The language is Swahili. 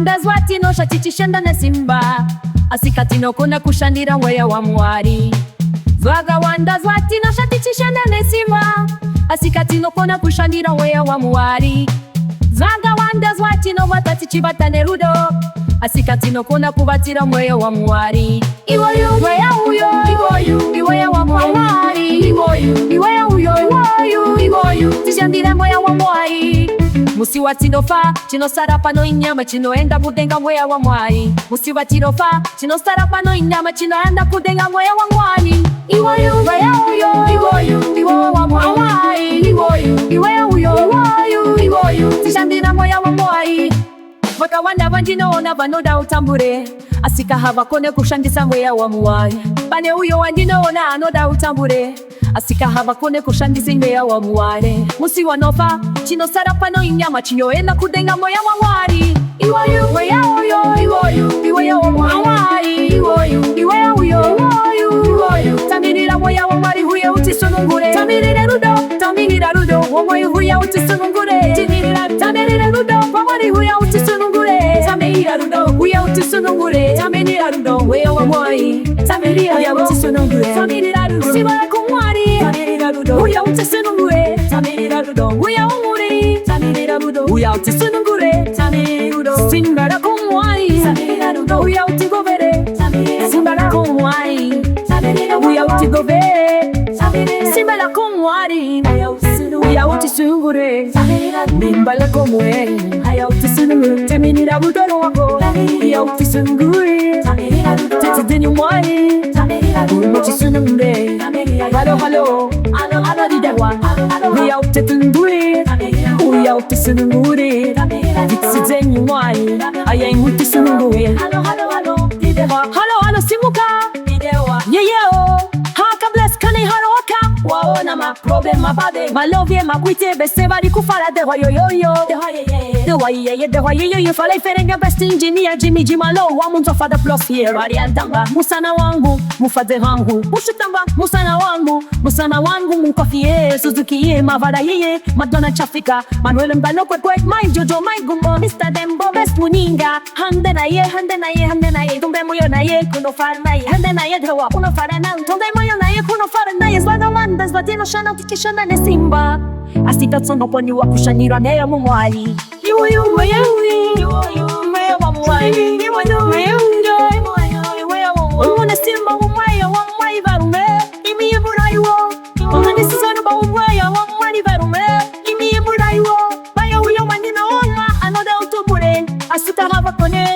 Zvakawanda zvatinosha tichishanda nesimba. Asika tinokona kushandira mweya waMwari. Vakawanda zvatinosha tichishanda nesimba. Asika tinokona kushandira mweya waMwari. Vakawanda zvatinobata tichibata nerudo. Asika tinokona kubatira mweya waMwari. Iwoyu mweya uyo, Iwoyu mweya waMwari. Iwoyu mweya uyo, Iwoyu Tishandire mweya waMwari. Musi watinofa, chinosara pano inyama Chinoenda kudenga mweya waMwari. Musi watinofa, chinosara pano inyama Chinoenda kudenga mweya waMwari. Iwoyu mweya uyo, Iwoyu waMwari. Iwoyu mweya uyo, Iwoyu Tishandire mweya waMwari. Vakawanda vandinoona vanoda utambure. Asika havakone kushandisa mweya waMwari. Pane uyo wandinoona anoda utambure. Asika havakone kushandisa mweya waMwari. Musi wanofa, chinosara pano inyama Chinoenda kudenga mweya waMwari. Iwoyu mweya uyo, Iwoyu mweya waMwari. Iwoyu mweya uyo, Iwoyu tamirira mweya waMwari huye utisunungure. Tamirira rudo, tamirira rudo waMwari huye utisunungure. Tamirira rudo waMwari huye utisunungure. Tamirira rudo huye utisunungure. Tamirira rudo mweya waMwari. Tamirira huye utisunungure. Tamirira rudo siba kuMwari. Tamirira rudo huye utisunungure. Tamirira rudo huye waMwari. Tamirira rudo huye utisunungure. Tamirira rudo simbara kuMwari. Tamirira rudo huye utigobere. Simbara kuMwari. Huye utigobere. Simbara kuMwari. Huye utisungure. Mimbala kumwe. Huye utisunungure. Tamirira rudo wako. Huye utisungure. Tetedeni Mwari. Utisungure. Halo halo. Halo didewa. Huye utisungure. Huye utisungure. Tetedeni Mwari. Huye utisungure. Halo didewa. Halo simuka. Yeyeo. Haka bless kani haroka. Waona ma problem ma bade. Ma love ma kwite bese bari kufala de yo yo yo. De yo fala iferenga best engineer Jimmy Jimalo wa munzo fada plus here. Bari antamba. Musana wangu, mufade wangu. Mushitamba musana wangu mukofie Suzuki ye mavada ye Madonna chafika. Manuel mbano kwek my Jojo my gumbo. Mr. Dembo best muninga. Hande na ye tumbe moyo na ye kuno fara na ye. Hande na ye dewa kuno fara na tumbe moyo na ye kuno fara na ye. Zvakawanda zvatinosha tichishanda nesimba. Asika tsonoponi wa kushandira mweya waMwari. Iwoyu mweya waMwari. Iwoyu mweya waMwari. Nesimba mweya waMwari varume. Imi buraiwo. Nesimba mweya waMwari varume. Imi buraiwo. Bayo uyo wandinoona anoda utambure. Asika havakone.